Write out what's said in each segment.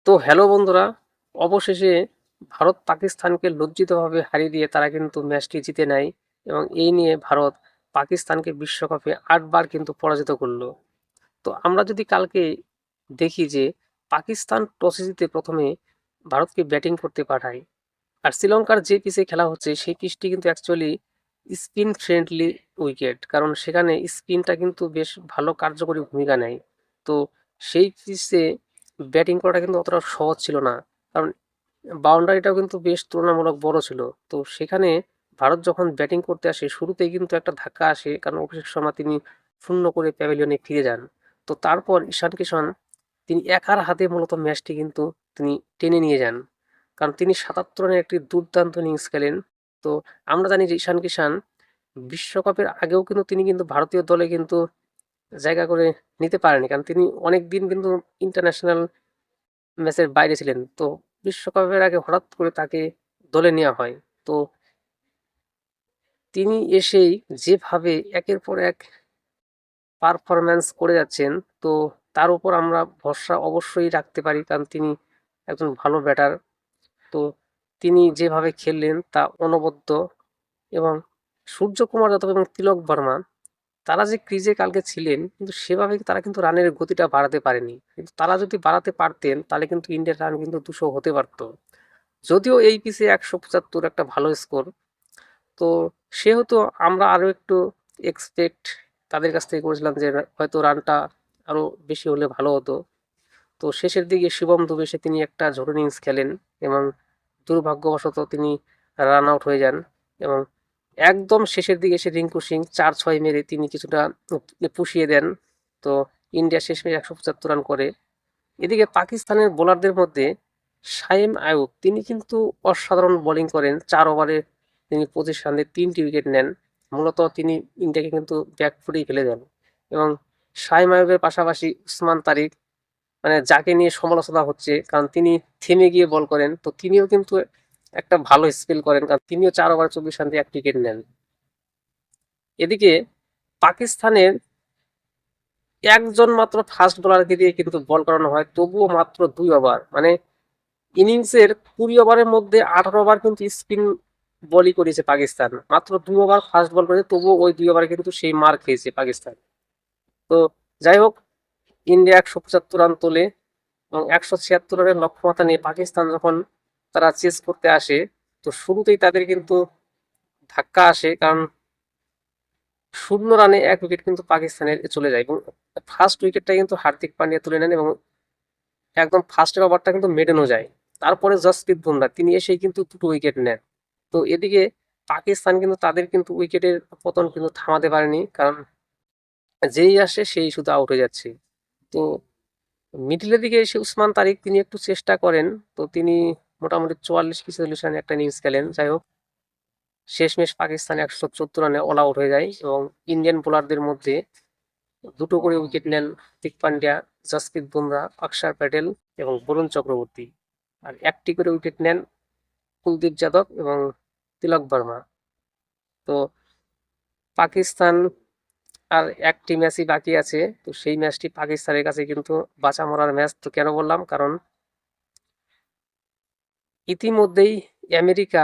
তো হ্যালো বন্ধুরা, অবশেষে ভারত পাকিস্তানকে লজ্জিতভাবে হারিয়ে দিয়ে তারা কিন্তু ম্যাচটি জিতে নেয় এবং এই নিয়ে ভারত পাকিস্তানকে বিশ্বকাপে ৮ বার কিন্তু পরাজিত করলো। তো আমরা যদি কালকে দেখি যে পাকিস্তান টসে জিতে প্রথমে ভারতকে ব্যাটিং করতে পাঠায়, আর শ্রীলঙ্কার যে পিচে খেলা হচ্ছে সেই পিচটি কিন্তু অ্যাকচুয়ালি স্পিন ফ্রেন্ডলি উইকেট, কারণ সেখানে স্পিনটা কিন্তু বেশ ভালো কার্যকরী ভূমিকা নেয়। তো সেই পিচে ব্যাটিং করাটা কিন্তু অতটা সহজ ছিল না, কারণ বাউন্ডারিটাও কিন্তু বেশ তুলনামূলক বড় ছিল। তো সেখানে ভারত যখন ব্যাটিং করতে আসে শুরুতেই কিন্তু একটা ধাক্কা আসে, কারণ অভিষেক শর্মা তিনি শূন্য করে প্যাভিলিয়নে ফিরে যান। তো তারপর ঈশান কিষান তিনি একার হাতে মূলত ম্যাচটি কিন্তু তিনি টেনে নিয়ে যান, কারণ তিনি ৭৭ রানের একটি দুর্দান্ত ইনিংস খেলেন। তো আমরা জানি যে ঈশান কিষান বিশ্বকাপের আগেও কিন্তু তিনি কিন্তু ভারতীয় দলে কিন্তু জায়গা করে নিতে পারেনি, কারণ তিনি অনেক দিন কিন্তু ইন্টারন্যাশনাল ম্যাচের বাইরে ছিলেন। তো বিশ্বকাপের আগে হঠাৎ করে তাকে দলে নেওয়া হয়। তো তিনি এসেই যেভাবে একের পর এক পারফরম্যান্স করে যাচ্ছেন, তো তার উপর আমরা ভরসা অবশ্যই রাখতে পারি, কারণ তিনি একজন ভালো ব্যাটার। তো তিনি যেভাবে খেললেন তা অনবদ্য। এবং সূর্যকুমার যাদব এবং তিলক বর্মা তারা যে ক্রিজে কালকে ছিলেন, কিন্তু সেভাবে তারা কিন্তু রানের গতিটা বাড়াতে পারেনি। কিন্তু তারা যদি বাড়াতে পারতেন তাহলে কিন্তু ইন্ডিয়ার রান কিন্তু ২০০ হতে পারতো। যদিও এই পিচে ১৭৫ একটা ভালো স্কোর। তো সেহেতু আমরা আরও একটু এক্সপেক্ট তাদের কাছ থেকে করেছিলাম যে হয়তো রানটা আরও বেশি হলে ভালো হতো। তো শেষের দিকে শিবম দুবে এসে তিনি একটা ঝোড়ো ইনিংস খেলেন এবং দুর্ভাগ্যবশত তিনি রান আউট হয়ে যান। এবং একদম শেষের দিকে এসে রিঙ্কু সিং ৪-৬ মেরে তিনি কিছুটা পুষিয়ে দেন। তো ইন্ডিয়া শেষমেশ ১৭৫ রান করে। এদিকে পাকিস্তানের বোলারদের মধ্যে শাইম আয়ুব তিনি কিন্তু অসাধারণ বোলিং করেন। ৪ ওভারে তিনি ২৫ রান দিয়ে ৩টি উইকেট নেন। মূলত তিনি ইন্ডিয়াকে কিন্তু ব্যাকফুটেই ফেলে দেন। এবং শাইম আয়ুবের পাশাপাশি উসমান তারিক, মানে যাকে নিয়ে সমালোচনা হচ্ছে, কারণ তিনি থেমে গিয়ে বল করেন, তো তিনিও কিন্তু একটা ভালো স্পেল করেন, কারণ তিনিও ৪ ওভারে ২৪ রান দিয়ে ১ উইকেট নেন। এদিকে পাকিস্তানের একজন মাত্র ফাস্ট বোলারকে দিয়ে কিন্তু বল করানো হয়, তবুও মাত্র ২ ওভার, মানে ইনিংসের ২০ ওভারের মধ্যে ১৮ ওভার কিন্তু স্পিন বলই করেছে পাকিস্তান, মাত্র ২ ওভার ফাস্ট বল করেছে, তবুও ওই ২ ওভারে কিন্তু সেই মার খেয়েছে পাকিস্তান। তো যাই হোক, ইন্ডিয়া ১৭৫ রান তোলে এবং ১৭৬ রানের লক্ষ্যমাত্রা নিয়ে পাকিস্তান যখন তারা চেস করতে আসে, তো শুরুতেই তাদের কিন্তু ধাক্কা আসে, কারণ ০ রানে ১ উইকেট কিন্তু পাকিস্তানের চলে যায় এবং ফার্স্ট উইকেটটা কিন্তু হার্দিক পান্ডিয়া তুলে নেন এবং একদম ফার্স্টের ওভারটা কিন্তু মেডেনও যায়। তারপরে জসপ্রীত বুমরা তিনি এসেই কিন্তু ২টো উইকেট নেন। তো এদিকে পাকিস্তান কিন্তু তাদের কিন্তু উইকেটের পতন কিন্তু থামাতে পারেনি, কারণ যেই আসে সেই শুধু আউট হয়ে যাচ্ছে। তো মিডলের দিকে এসে উসমান তারিক তিনি একটু চেষ্টা করেন, তো তিনি মোটামুটি ৪৪ কি ৪০ রানে একটা ইনিংস খেলেন। যাই হোক, শেষমেশ পাকিস্তান ১১৪ রানে অল আউট হয়ে যায় এবং ইন্ডিয়ান বোলারদের মধ্যে ২টো করে উইকেট নেন হার্দিক পান্ডিয়া, জসপ্রীত বুমরা, অক্ষর প্যাটেল এবং বরুণ চক্রবর্তী। আর একটি করে উইকেট নেন কুলদীপ যাদব এবং তিলক বর্মা। তো পাকিস্তান আর একটি ম্যাচই বাকি আছে, তো সেই ম্যাচটি পাকিস্তানের কাছে কিন্তু বাঁচা মরার ম্যাচ। তো কেন বললাম, কারণ ইতিমধ্যেই আমেরিকা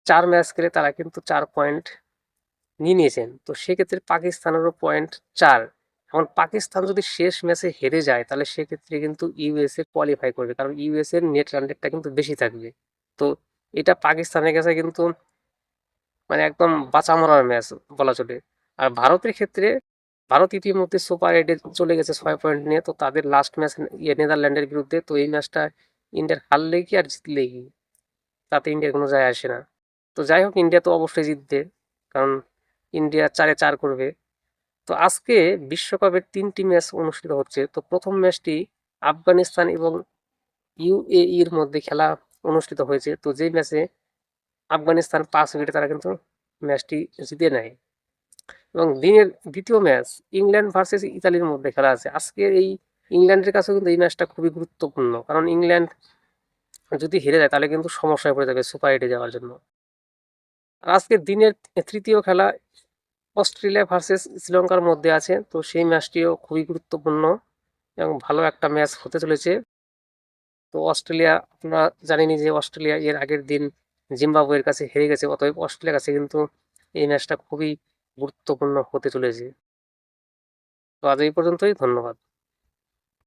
৪ ম্যাচ খেলে তারা কিন্তু ৪ পয়েন্ট নিয়ে নিয়েছেন। তো সেক্ষেত্রে পাকিস্তানেরও পয়েন্ট ৪। এখন পাকিস্তান যদি শেষ ম্যাচে হেরে যায় তাহলে সেক্ষেত্রে কিন্তু ইউএসএ কোয়ালিফাই করবে, কারণ ইউএসএ এর নেট রান রেটটা কিন্তু বেশি থাকবে। তো এটা পাকিস্তানের কাছে কিন্তু মানে একদম বাঁচা মরার ম্যাচ বলা চলে। আর ভারতের ক্ষেত্রে ভারত ইতিমধ্যে সুপার এইটে চলে গেছে ৬ পয়েন্ট নিয়ে। তো তাদের লাস্ট ম্যাচ নেদারল্যান্ডের বিরুদ্ধে। তো এই ম্যাচটা ইন্ডিয়ার হারলে কি আর জিতলে কি, তাতে ইন্ডিয়ার কোনো যায় আসে না। তো যাই হোক, ইন্ডিয়া তো অবশ্যই জিতবে, কারণ ইন্ডিয়া ৪-৪ করবে। তো আজকে বিশ্বকাপের ৩টি ম্যাচ অনুষ্ঠিত হচ্ছে। তো প্রথম ম্যাচটি আফগানিস্তান এবং ইউএইর মধ্যে খেলা অনুষ্ঠিত হয়েছে। তো যেই ম্যাচে আফগানিস্তান ৫ উইকেটে তারা কিন্তু ম্যাচটি জিতে নেয়। এবং দিনের দ্বিতীয় ম্যাচ ইংল্যান্ড ভার্সেস ইতালির মধ্যে খেলা আছে আজকের। এই ইংল্যান্ডের কাছেও কিন্তু এই ম্যাচটা খুবই গুরুত্বপূর্ণ, কারণ ইংল্যান্ড যদি হেরে যায় তাহলে কিন্তু সমস্যায় পড়ে যাবে সুপার এইটে যাওয়ার জন্য। আর আজকের দিনের তৃতীয় খেলা অস্ট্রেলিয়া ভার্সেস শ্রীলঙ্কার মধ্যে আছে। তো সেই ম্যাচটিও খুবই গুরুত্বপূর্ণ এবং ভালো একটা ম্যাচ হতে চলেছে। তো অস্ট্রেলিয়া, আপনারা জানেনই যে অস্ট্রেলিয়া এর আগের দিন জিম্বাবুয়ের কাছে হেরে গেছে, অতএব অস্ট্রেলিয়ার কাছে কিন্তু এই ম্যাচটা খুবই গুরুত্বপূর্ণ হতে চলেছে। তো আজ এই পর্যন্তই, ধন্যবাদ।